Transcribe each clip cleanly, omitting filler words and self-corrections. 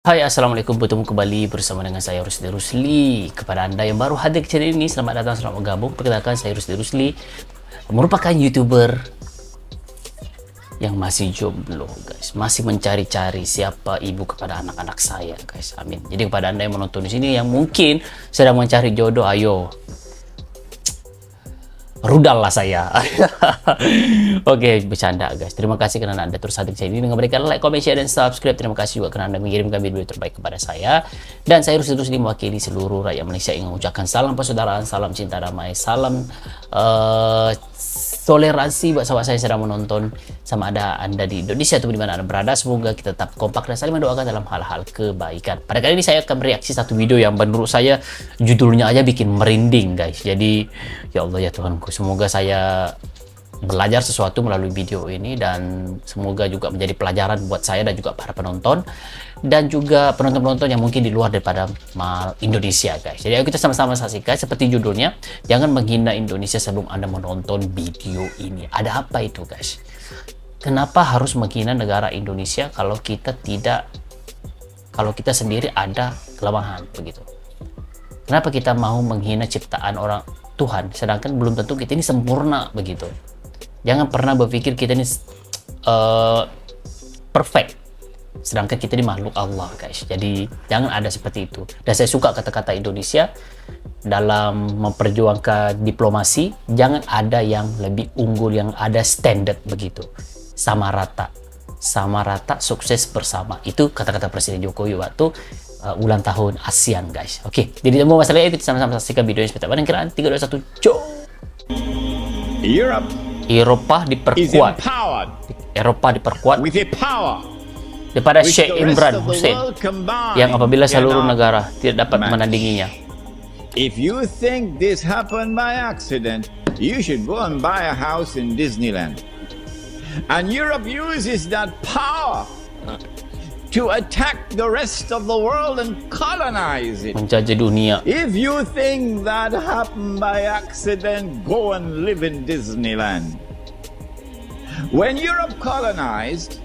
Hai, Assalamualaikum. Bertemu kembali bersama dengan saya Rusli. Kepada Anda yang baru hadir ke channel ini, selamat datang, selamat bergabung. Perkenalkan, saya Rusli, merupakan YouTuber yang masih jomblo, guys. Masih mencari-cari siapa ibu kepada anak-anak saya, guys. Amin. Jadi kepada Anda yang menonton di sini yang mungkin sedang mencari jodoh, ayo rudal lah saya. Oke, bercanda guys. Terima kasih karena Anda terus hadir di sini dengan memberikan like, comment, share, dan subscribe. Terima kasih juga karena Anda mengirimkan video terbaik kepada saya. Dan saya terus mewakili seluruh rakyat Malaysia ingin mengucapkan salam persaudaraan, salam cinta damai, salam toleransi buat sahabat saya yang sedang menonton, sama ada Anda di Indonesia atau di mana Anda berada. Semoga kita tetap kompak dan saling mendoakan dalam hal-hal kebaikan. Pada kali ini saya akan bereaksi satu video yang menurut saya judulnya aja bikin merinding, guys. Jadi ya Allah ya Tuhanku, semoga saya belajar sesuatu melalui video ini dan semoga juga menjadi pelajaran buat saya dan juga para penonton dan juga penonton-penonton yang mungkin di luar daripada Indonesia, guys. Jadi ayo kita sama-sama saksikan seperti judulnya, jangan menghina Indonesia sebelum Anda menonton video ini. Ada apa itu, guys? Kenapa harus menghina negara Indonesia kalau kita sendiri ada kelemahan begitu? Kenapa kita mau menghina ciptaan orang Tuhan sedangkan belum tentu kita ini sempurna begitu? Jangan pernah berpikir kita ini perfect, sedangkan kita ini makhluk Allah, guys. Jadi jangan ada seperti itu. Dan saya suka kata-kata Indonesia dalam memperjuangkan diplomasi. Jangan ada yang lebih unggul, yang ada standar begitu. Sama rata, sukses bersama. Itu kata-kata Presiden Jokowi waktu ulang tahun ASEAN, guys. Oke, jadi mau masalahnya kita sama-sama saksikan video ini seperti apa. Dan kiraan 3, 2, 1, go! Eropa diperkuat. Daripada Sheikh Imran Hussein yang apabila seluruh negara tidak dapat menandinginya. If you think this happened by accident, you should go and buy a house in Disneyland. And Europe uses that power to attack the rest of the world and colonize it. Menjajah dunia. If you think that happened by accident, go and live in Disneyland. When Europe colonized,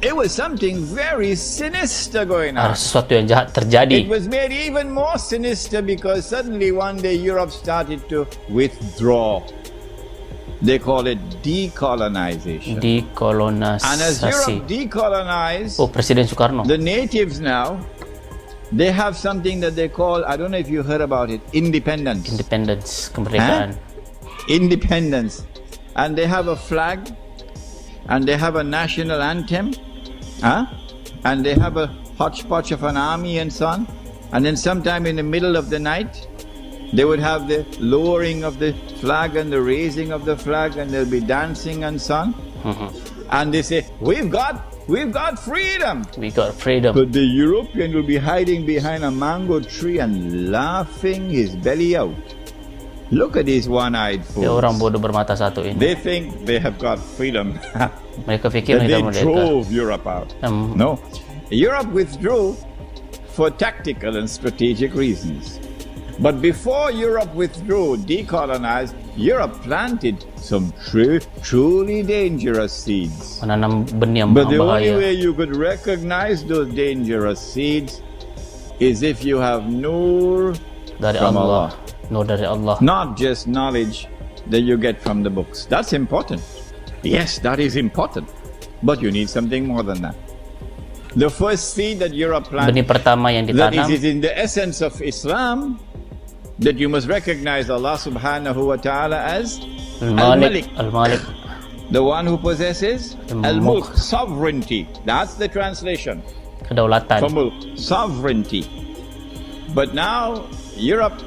it was something very sinister going on. Ada sesuatu yang jahat terjadi. It was made even more sinister because suddenly one day Europe started to withdraw. They call it decolonization. Dekolonisasi. And as Europe decolonized, Presiden Soekarno. the natives now, they have something that they call, I don't know if you heard about it, independence. Independence, kemerdekaan. Independence. And they have a flag, and they have a national anthem, and they have a hodgepodge of an army and so on. And then sometime in the middle of the night, they would have the lowering of the flag and the raising of the flag, and they'll be dancing and so on. And they say, we've got freedom. We got freedom. But the European will be hiding behind a mango tree and laughing his belly out. Look at these one-eyed fools. Ya, orang bodoh bermata satu ini. They think they have got freedom. Mereka fikir they kita merdeka. drove Europe out. No, Europe withdrew for tactical and strategic reasons. But before Europe withdrew, decolonized, Europe planted some truly dangerous seeds. Menanam benih yang But the only bahaya. way you could recognize those dangerous seeds is if you have nur Dari from Allah. Allah. Nur dari Allah. Not just knowledge that you get from the books. That's important. Yes, that is important. But you need something more than that. The first seed that Europe planted, Benih pertama yang that ditanam. is in the essence of Islam, that you must recognize Allah subhanahu wa ta'ala as Al-Malik. Al-Malik. the one who possesses Al-Mulk, sovereignty. That's the translation Kedaulatan. for Mulk, sovereignty. But now Europe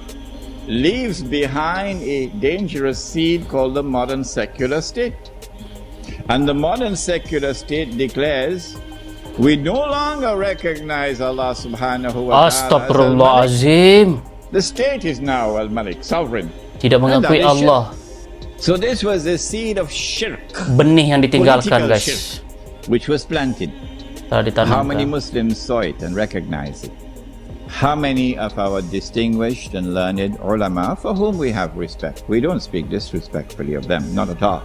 leaves behind a dangerous seed called the modern secular state. And the modern secular state declares, we no longer recognize Allah subhanahu wa ta'ala as Al-Malik. Astagfirullahaladzim. The state is now Al-Malik, sovereign. Tidak mengakui And that is Allah. So this was the seed of shirk, Benih yang ditinggalkan, political guys. shirk, which was planted. Telah How many ditanamkan. Muslims saw it and recognized it? How many of our distinguished and learned ulama, for whom we have respect, we don't speak disrespectfully of them, not at all.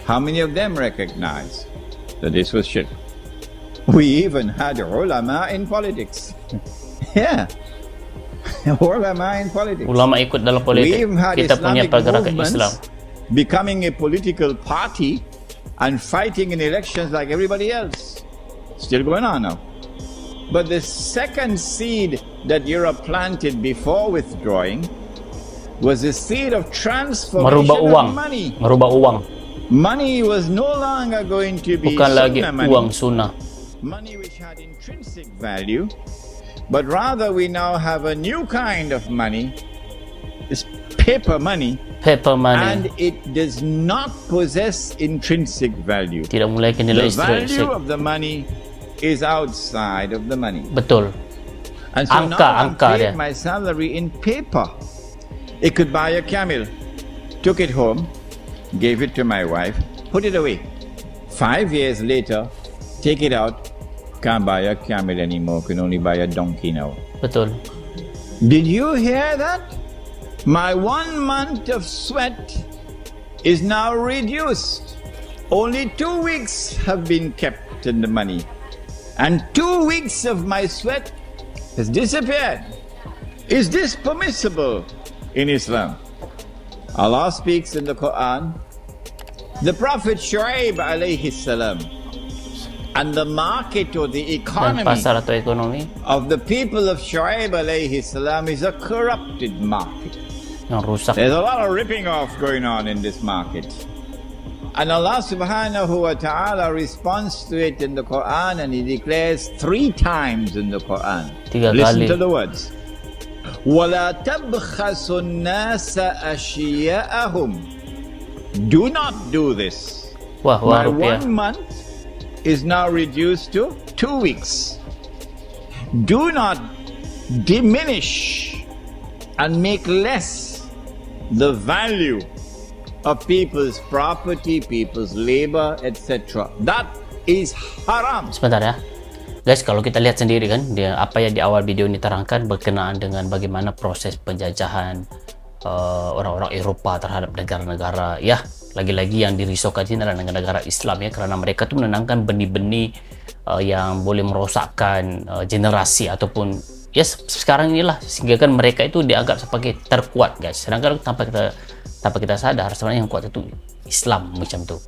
How many of them recognize that this was shirk? We even had ulama in politics. Yeah. Ulama in politics. Ulama ikut dalam We politik. even had Kita punya Islamic pergerakan movements Islam. becoming a political party and fighting in elections like everybody else. Still going on now. But the second seed that Europe planted before withdrawing was the seed of transformation Merubah uang. of money. Merubah uang. Money was no longer going to be Bukan lagi sunnah money, uang sunnah. money which had intrinsic value, but rather we now have a new kind of money, it's paper money, Paper money. and it does not possess intrinsic value. Tidak memiliki nilai The value intrinsik. of the money is outside of the money. Betul. And so now I'm Angka paid dia. my salary in paper. It could buy a camel. Took it home, gave it to my wife, put it away. 5 years later, take it out, can't buy a camel anymore, can only buy a donkey now. Betul. Did you hear that? My 1 month of sweat is now reduced. Only 2 weeks have been kept in the money. And 2 weeks of my sweat has disappeared. Is this permissible in Islam? Allah speaks in the Quran. The Prophet Shu'aib alayhi salam, and the market or the Dan economy pasar atau ekonomi of the people of Shu'aib alayhi salam is a corrupted market. yang rusak. There's a lot of ripping off going on in this market. And Allah subhanahu wa ta'ala responds to it in the Quran, and He declares 3 times in the Quran. 3 Listen kali. to the words. وَلَا تَبْخَسُوا النَّاسَ أَشْيَاءَهُمْ. Do not do this. Wah, My rupiah. 1 month is now reduced to 2 weeks. Do not diminish and make less the value of people's property, people's labor, etc. That is haram. Sebentar ya. Guys, kalau kita lihat sendiri kan, dia apa yang di awal video ini terangkan berkenaan dengan bagaimana proses penjajahan orang-orang Eropa terhadap negara-negara, ya, lagi-lagi yang dirisaukan sini adalah negara-negara Islam ya, karena mereka tuh menanamkan benih-benih yang boleh merosakkan generasi ataupun ya sekarang inilah, sehingga kan mereka itu dianggap sebagai terkuat guys, sedangkan tanpa kita sadar sebenarnya yang kuat itu Islam macam tu.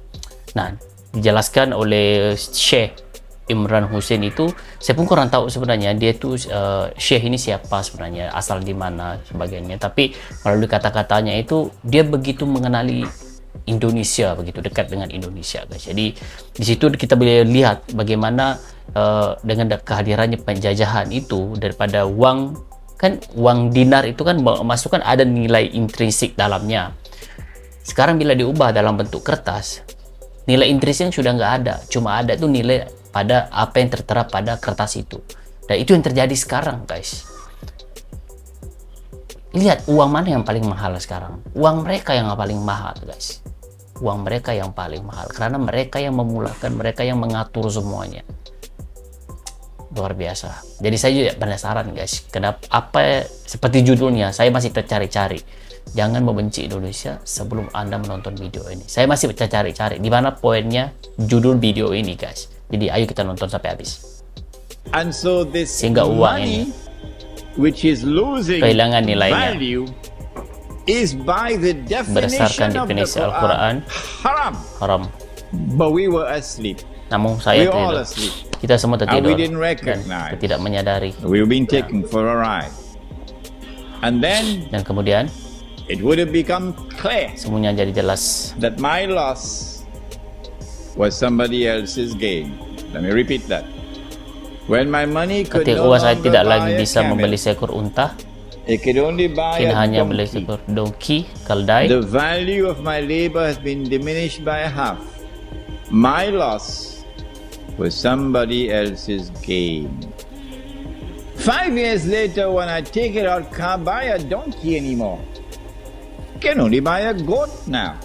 Nah, dijelaskan oleh Syekh Imran Hussein itu, saya pun kurang tahu sebenarnya dia tu Syekh ini siapa sebenarnya, asal di mana sebagainya, tapi melalui kata-katanya itu dia begitu mengenali Indonesia, begitu dekat dengan Indonesia guys. Jadi di situ kita boleh lihat bagaimana dengan kehadirannya penjajahan itu, daripada uang kan, uang dinar itu kan masukkan ada nilai intrinsik dalamnya. Sekarang bila diubah dalam bentuk kertas, nilai intrinsik sudah nggak ada, cuma ada tuh nilai pada apa yang tertera pada kertas itu. Dan itu yang terjadi sekarang guys. Lihat uang mana yang paling mahal sekarang. Uang mereka yang paling mahal guys. Uang mereka yang paling mahal, karena mereka yang memulakan, mereka yang mengatur semuanya. Luar biasa. Jadi saya juga penasaran guys, kenapa, seperti judulnya, saya masih tercari-cari. Jangan membenci Indonesia sebelum Anda menonton video ini. Saya masih cari-cari di mana poinnya judul video ini guys. Jadi ayo kita nonton sampai habis. And so this Sehingga uang ini money which is losing kehilangan nilainya value is by the berdasarkan definition of the definisi Al-Quran haram. haram. But we were asleep. Namun saya We were all tidak. asleep. Kita semua And tertidur we didn't dan recognize. kita tidak menyadari. We've been taken for a ride. And then Dan kemudian it would have become clear semuanya jadi jelas. that my loss was somebody else's gain. Let me repeat that. When my money could Ketika no uang saya longer tidak buy lagi a bisa membeli camel, seekor unta, it could only buy kini a hanya beli donkey. seekor donkey, keldai. The value of my labor has been diminished by half. My loss was somebody else's gain. 5 years later, when I take it out, can't buy a donkey anymore. Can only buy a goat now.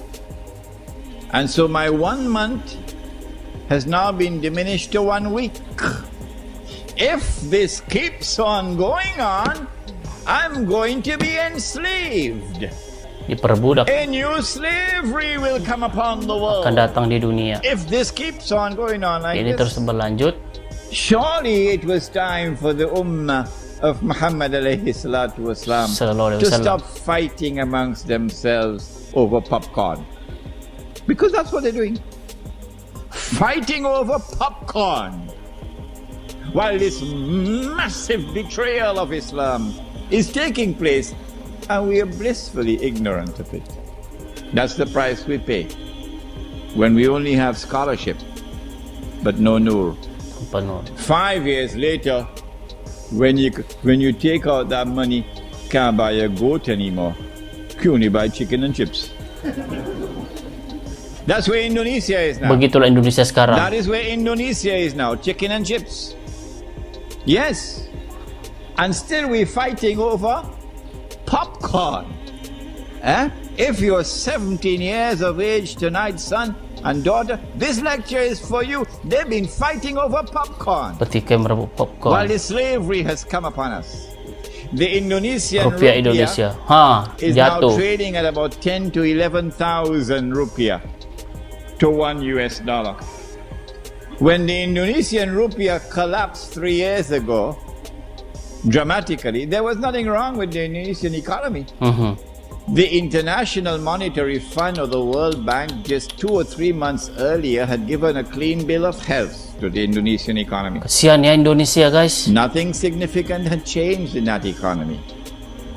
And so my 1 month has now been diminished to 1 week. If this keeps on going on, I'm going to be enslaved. Diperbudak A new slavery will come upon the world. akan datang di dunia. If this keeps on going on like Ini terus this, berlanjut, Surely it was time for the Ummah of Muhammad alayhi salatu wasalam Sallallahu alaihi to wasallam. stop fighting amongst themselves over popcorn. Because that's what they're doing. Fighting over popcorn. While this massive betrayal of Islam is taking place, and we are blissfully ignorant of it. That's the price we pay when we only have scholarship but no nur. Penuh. 5 years later, when you take out that money, can't buy a goat anymore. You only buy chicken and chips. That's where Indonesia is now. Begitulah Indonesia sekarang. That is where Indonesia is now, chicken and chips. Yes. And still we're fighting over popcorn. If you're 17 years of age tonight, son and daughter, this lecture is for you. They've been fighting over popcorn. Ketika merebut popcorn. While the slavery has come upon us. The Indonesian Rupiah rupiah Indonesia. is now Jatuh. trading at about 10 to 11,000 rupiah to $1 US. When the Indonesian rupiah collapsed 3 years ago, dramatically, there was nothing wrong with the Indonesian economy. The International Monetary Fund or the World Bank just 2 or 3 months earlier had given a clean bill of health to the Indonesian economy. Kasihan ya Indonesia, guys. Nothing significant had changed in that economy.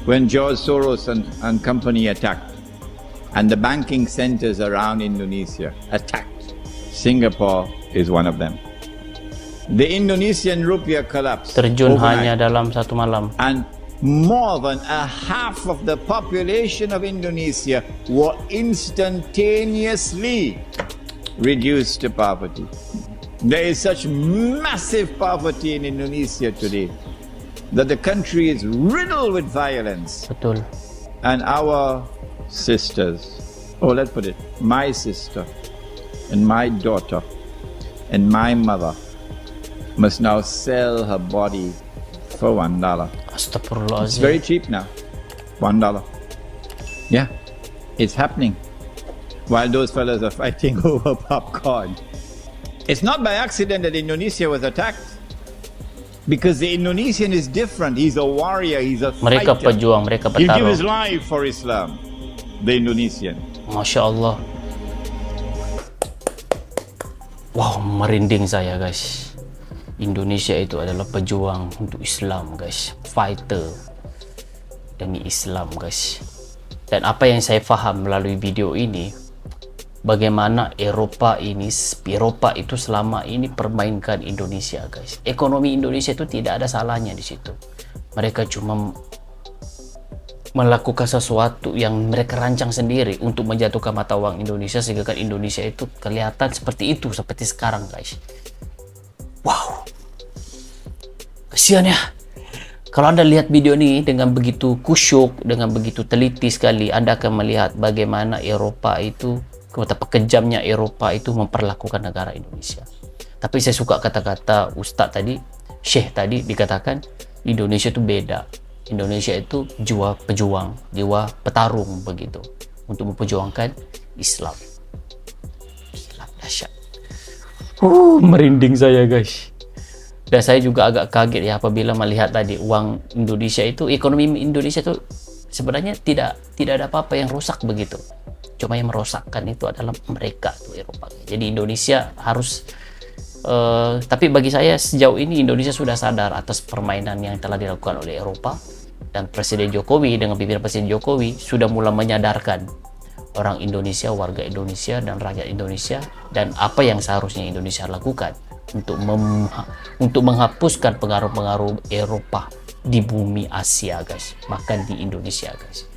When George Soros and company attacked, and the banking centers around Indonesia attacked, Singapore is one of them. The Indonesian rupiah collapsed Terjun overnight, hanya dalam satu malam. and more than a half of the population of Indonesia were instantaneously reduced to poverty. There is such massive poverty in Indonesia today that the country is riddled with violence. Betul. And our sisters, let's put it, my sister and my daughter and my mother must now sell her body for $1. It's Astagfirullahaladzim. very cheap now. $1. Yeah, it's happening. While those fellas are fighting over popcorn. It's not by accident that Indonesia was attacked. Because the Indonesian is different. He's a warrior, he's a Mereka fighter. pejuang, mereka He'll give his petarung. life for Islam. The Indonesian. Masya Allah. Wow, merinding saya, guys. Indonesia itu adalah pejuang untuk Islam, guys. Fighter demi Islam, guys. Dan apa yang saya faham melalui video ini, bagaimana Eropa itu selama ini permainkan Indonesia, guys. Ekonomi Indonesia itu tidak ada salahnya di situ. Mereka cuma melakukan sesuatu yang mereka rancang sendiri untuk menjatuhkan mata uang Indonesia, sehingga kan Indonesia itu kelihatan seperti itu, seperti sekarang, guys. Wow, kasihan ya. Kalau Anda lihat video ini dengan begitu kusyuk, dengan begitu teliti sekali, Anda akan melihat bagaimana Eropa itu, betapa kejamnya Eropa itu memperlakukan negara Indonesia. Tapi saya suka kata-kata Ustadz tadi, Syekh tadi, dikatakan Indonesia itu beda. Indonesia itu jiwa pejuang, jiwa petarung begitu, untuk memperjuangkan Islam. Gila, dahsyat. Merinding saya, guys. Dan saya juga agak kaget ya apabila melihat tadi uang Indonesia itu, ekonomi Indonesia itu sebenarnya tidak ada apa-apa yang rusak begitu. Cuma yang merosakkan itu adalah mereka tuh, Eropa. Jadi Indonesia harus tapi bagi saya sejauh ini Indonesia sudah sadar atas permainan yang telah dilakukan oleh Eropa, dan Presiden Jokowi dengan pimpinan Presiden Jokowi sudah mulai menyadarkan orang Indonesia, warga Indonesia dan rakyat Indonesia, dan apa yang seharusnya Indonesia lakukan untuk menghapuskan pengaruh-pengaruh Eropa di bumi Asia, guys, bahkan di Indonesia, guys.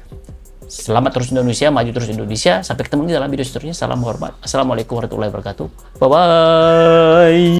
Selamat terus Indonesia, maju terus Indonesia. Sampai ketemu di dalam video seterusnya. Salam hormat. Assalamualaikum warahmatullahi wabarakatuh. Bye bye.